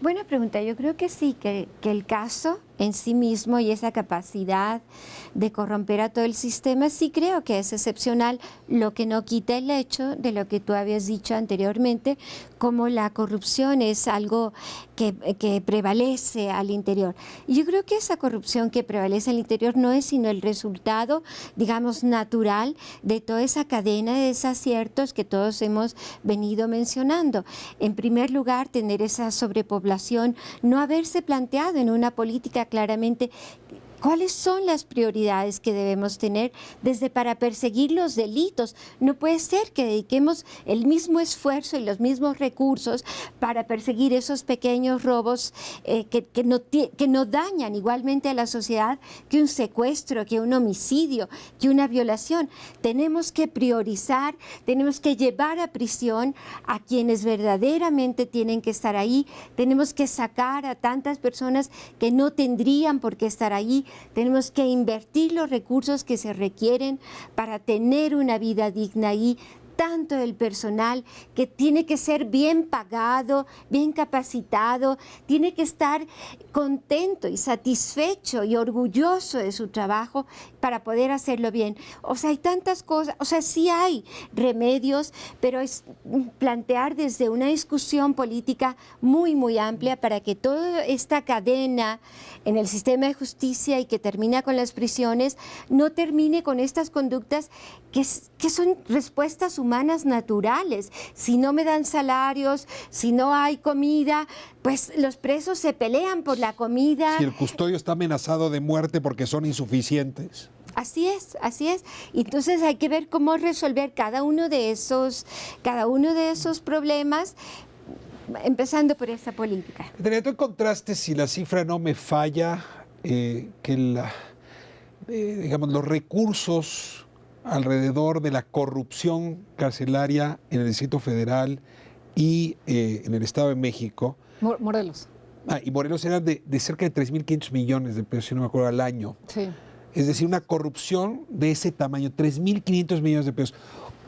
Buena pregunta. Yo creo que sí, que el caso en sí mismo y esa capacidad de corromper a todo el sistema, sí creo que es excepcional, lo que no quita el hecho de lo que tú habías dicho anteriormente, como la corrupción es algo que prevalece al interior. Y yo creo que esa corrupción que prevalece al interior no es sino el resultado, digamos, natural de toda esa cadena de desaciertos que todos hemos venido mencionando. En primer lugar, tener esa sobrepoblación, no haberse planteado en una política claramente ¿cuáles son las prioridades que debemos tener desde para perseguir los delitos? No puede ser que dediquemos el mismo esfuerzo y los mismos recursos para perseguir esos pequeños robos que no dañan igualmente a la sociedad que un secuestro, que un homicidio, que una violación. Tenemos que priorizar, tenemos que llevar a prisión a quienes verdaderamente tienen que estar ahí, tenemos que sacar a tantas personas que no tendrían por qué estar ahí. Tenemos que invertir los recursos que se requieren para tener una vida digna ahí, tanto el personal que tiene que ser bien pagado, bien capacitado, tiene que estar contento y satisfecho y orgulloso de su trabajo para poder hacerlo bien. O sea, hay tantas cosas, o sea, sí hay remedios, pero es plantear desde una discusión política muy, muy amplia para que toda esta cadena en el sistema de justicia y que termina con las prisiones, no termine con estas conductas que son respuestas humanas naturales. Si no me dan salarios, si no hay comida, pues los presos se pelean por la comida.
Si el custodio está amenazado de muerte porque son insuficientes.
Así es, así es. Entonces hay que ver cómo resolver cada uno de esos problemas, empezando por esa política.
Tú encontraste, si la cifra no me falla, que digamos, los recursos alrededor de la corrupción carcelaria en el Distrito Federal y en el Estado de México.
Morelos.
Y Morelos eran de cerca de 3.500 millones de pesos, si no me acuerdo, al año.
Sí.
Es decir, una corrupción de ese tamaño, 3.500 millones de pesos,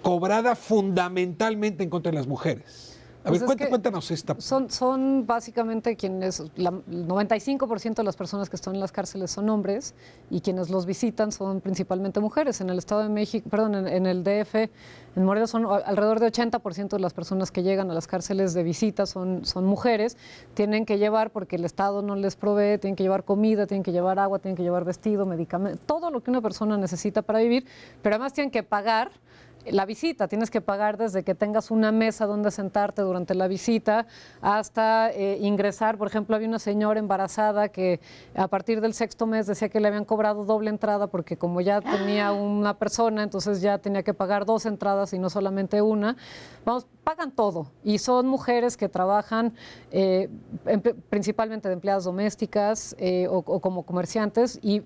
cobrada fundamentalmente en contra de las mujeres. A ver,
Pues es que
cuéntanos esta.
Son básicamente quienes, el 95% de las personas que están en las cárceles son hombres y quienes los visitan son principalmente mujeres. En el Estado de México, perdón, en el DF, en Morelos son alrededor de 80% de las personas que llegan a las cárceles de visita son mujeres. Tienen que llevar, porque el Estado no les provee, tienen que llevar comida, tienen que llevar agua, tienen que llevar vestido, medicamentos, todo lo que una persona necesita para vivir, pero además tienen que pagar la visita. Tienes que pagar desde que tengas una mesa donde sentarte durante la visita hasta ingresar. Por ejemplo, había una señora embarazada que a partir del 6º mes decía que le habían cobrado doble entrada porque como ya tenía una persona, entonces ya tenía que pagar 2 entradas y no solamente una. Vamos, pagan todo y son mujeres que trabajan principalmente de empleadas domésticas o como comerciantes y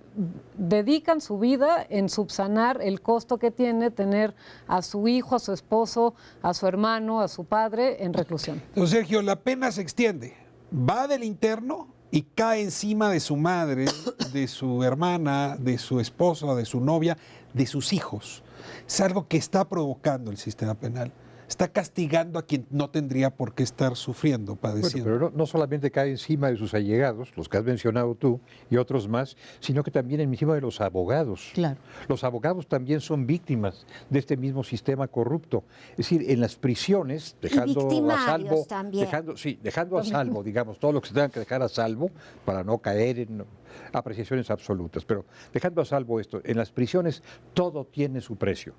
dedican su vida en subsanar el costo que tiene tener a su hijo, a su esposo, a su hermano, a su padre en reclusión.
Don Sergio, la pena se extiende, va del interno y cae encima de su madre, de su hermana, de su esposa, de su novia, de sus hijos. Es algo que está provocando el sistema penal. Está castigando a quien no tendría por qué estar sufriendo, padeciendo.
Bueno, pero no solamente cae encima de sus allegados, los que has mencionado tú y otros más, sino que también encima de los abogados.
Claro.
Los abogados también son víctimas de este mismo sistema corrupto. Es decir, en las prisiones, dejando a salvo, dejando a salvo, digamos, todo lo que se tenga que dejar a salvo para no caer en apreciaciones absolutas, pero dejando a salvo esto, en las prisiones todo tiene su precio.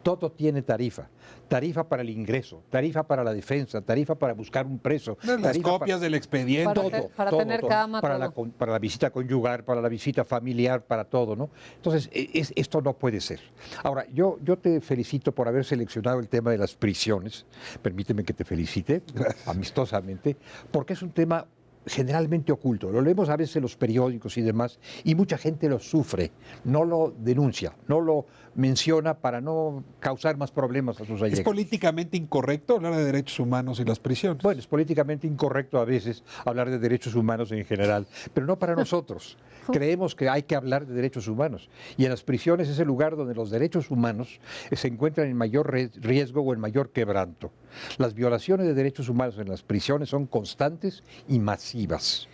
Todo tiene tarifa. Tarifa para el ingreso, tarifa para la defensa, tarifa para buscar un preso.
Las copias del expediente.
Para tener cama,
para la visita conyugal, para la visita familiar, para todo, ¿no? Entonces, esto no puede ser. Ahora, yo te felicito por haber seleccionado el tema de las prisiones. Permíteme que te felicite, amistosamente, porque es un tema generalmente oculto. Lo leemos a veces en los periódicos y demás, y mucha gente lo sufre, no lo denuncia, no lo menciona para no causar más problemas a sus allegados.
¿Es políticamente incorrecto hablar de derechos humanos y las prisiones?
Bueno, es políticamente incorrecto a veces hablar de derechos humanos en general, pero no para nosotros. Creemos que hay que hablar de derechos humanos. Y en las prisiones es el lugar donde los derechos humanos se encuentran en mayor riesgo o en mayor quebranto. Las violaciones de derechos humanos en las prisiones son constantes y masivas.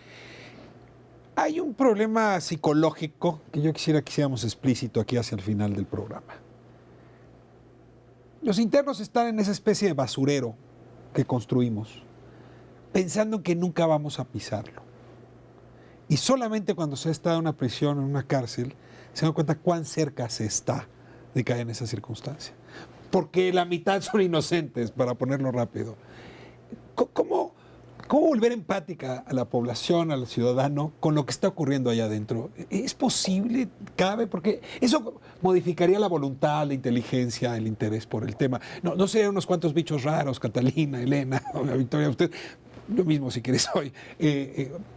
Hay un problema psicológico que yo quisiera que hiciéramos explícito aquí hacia el final del programa. Los internos están en esa especie de basurero que construimos, pensando en que nunca vamos a pisarlo. Y solamente cuando se está en una prisión, en una cárcel, se dan cuenta cuán cerca se está de caer en esa circunstancia. Porque la mitad son inocentes, para ponerlo rápido. ¿Cómo volver empática a la población, al ciudadano, con lo que está ocurriendo allá adentro? ¿Es posible? ¿Cabe? Porque eso modificaría la voluntad, la inteligencia, el interés por el tema. No serían unos cuantos bichos raros, Catalina, Elena, Victoria, usted... Yo mismo, si quieres, hoy,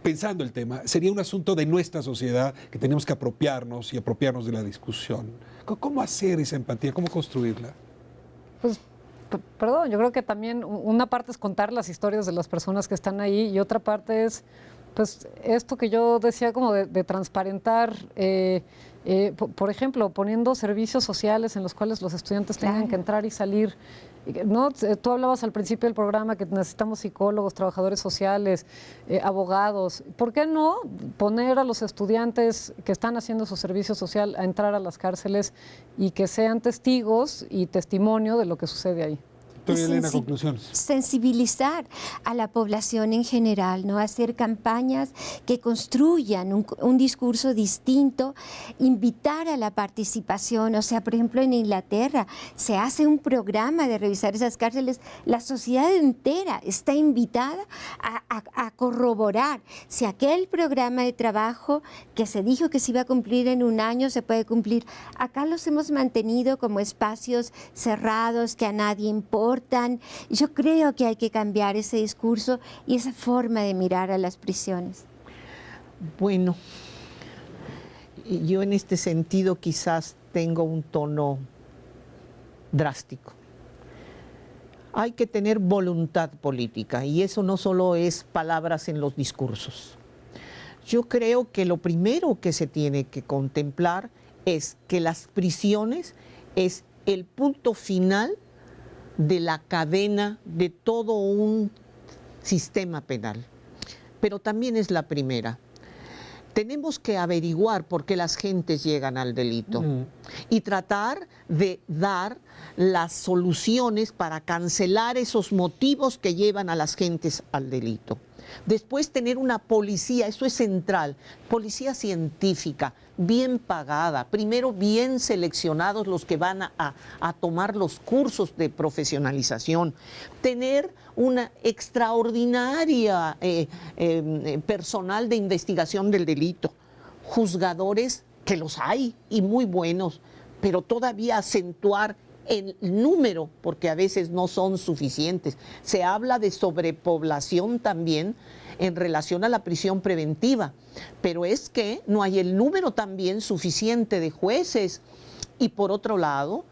pensando el tema, sería un asunto de nuestra sociedad que tenemos que apropiarnos y apropiarnos de la discusión. ¿Cómo hacer esa empatía? ¿Cómo construirla?
Pues, perdón, yo creo que también una parte es contar las historias de las personas que están ahí y otra parte es, pues, esto que yo decía como de transparentar, por ejemplo, poniendo servicios sociales en los cuales los estudiantes tengan que entrar y salir. ¿No? Tú hablabas al principio del programa que necesitamos psicólogos, trabajadores sociales, abogados. ¿Por qué no poner a los estudiantes que están haciendo su servicio social a entrar a las cárceles y que sean testigos y testimonio de lo que sucede ahí?
Elena, conclusiones.
Sensibilizar a la población en general, ¿no? Hacer campañas que construyan un discurso distinto, invitar a la participación. O sea, por ejemplo, en Inglaterra se hace un programa de revisar esas cárceles. La sociedad entera está invitada a corroborar si aquel programa de trabajo que se dijo que se iba a cumplir en un año se puede cumplir. Acá los hemos mantenido como espacios cerrados que a nadie importa. Yo creo que hay que cambiar ese discurso y esa forma de mirar a las prisiones.
Bueno, yo en este sentido quizás tengo un tono drástico. Hay que tener voluntad política y eso no solo es palabras en los discursos. Yo creo que lo primero que se tiene que contemplar es que las prisiones es el punto final de la cadena de todo un sistema penal, pero también es la primera. Tenemos que averiguar por qué las gentes llegan al delito y tratar de dar las soluciones para cancelar esos motivos que llevan a las gentes al delito. Después tener una policía, eso es central, policía científica, bien pagada, primero bien seleccionados los que van a tomar los cursos de profesionalización, tener una extraordinaria personal de investigación del delito, juzgadores que los hay y muy buenos, pero todavía acentuar el número, porque a veces no son suficientes. Se habla de sobrepoblación también en relación a la prisión preventiva, pero es que no hay el número también suficiente de jueces. Y por otro lado,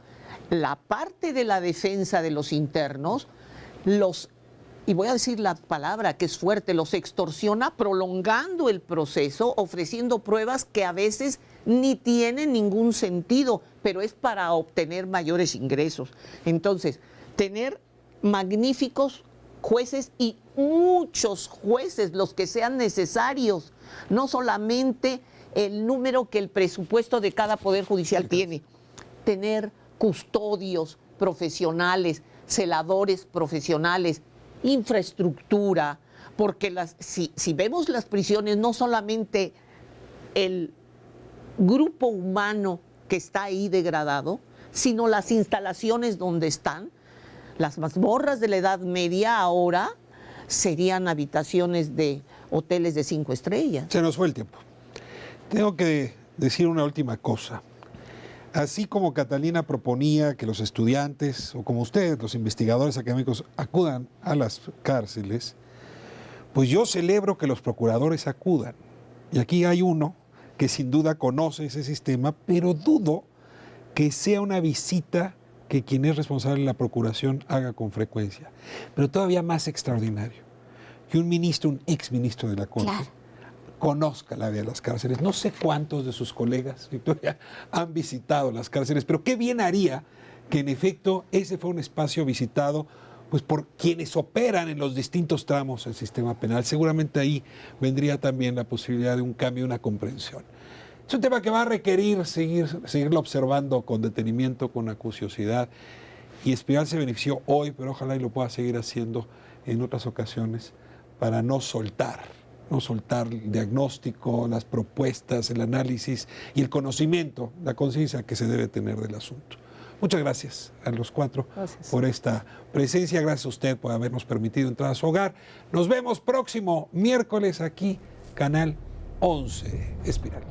la parte de la defensa de los internos, y voy a decir la palabra que es fuerte, los extorsiona prolongando el proceso, ofreciendo pruebas que a veces ni tienen ningún sentido, pero es para obtener mayores ingresos. Entonces, tener magníficos jueces y muchos jueces, los que sean necesarios, no solamente el número que el presupuesto de cada poder judicial tiene, tener custodios profesionales, celadores profesionales, infraestructura, porque si vemos las prisiones, no solamente el grupo humano que está ahí degradado, sino las instalaciones donde están. Las mazmorras de la Edad Media ahora serían habitaciones de hoteles de 5 estrellas.
Se nos fue el tiempo. Tengo que decir una última cosa. Así como Catalina proponía que los estudiantes, o como ustedes, los investigadores académicos, acudan a las cárceles, pues yo celebro que los procuradores acudan. Y aquí hay uno que sin duda conoce ese sistema, pero dudo que sea una visita que quien es responsable de la procuración haga con frecuencia. Pero todavía más extraordinario, que un ministro, un exministro de la Corte, conozca la área de las cárceles. No sé cuántos de sus colegas, Victoria, han visitado las cárceles, pero qué bien haría que en efecto ese fue un espacio visitado pues por quienes operan en los distintos tramos del sistema penal. Seguramente ahí vendría también la posibilidad de un cambio, una comprensión. Es un tema que va a requerir seguirlo observando con detenimiento, con acuciosidad, y Espiral se benefició hoy, pero ojalá y lo pueda seguir haciendo en otras ocasiones para no soltar el diagnóstico, las propuestas, el análisis y el conocimiento, la conciencia que se debe tener del asunto. Muchas gracias a los cuatro por esta presencia. Gracias a usted por habernos permitido entrar a su hogar. Nos vemos próximo miércoles aquí, Canal 11 Espiral.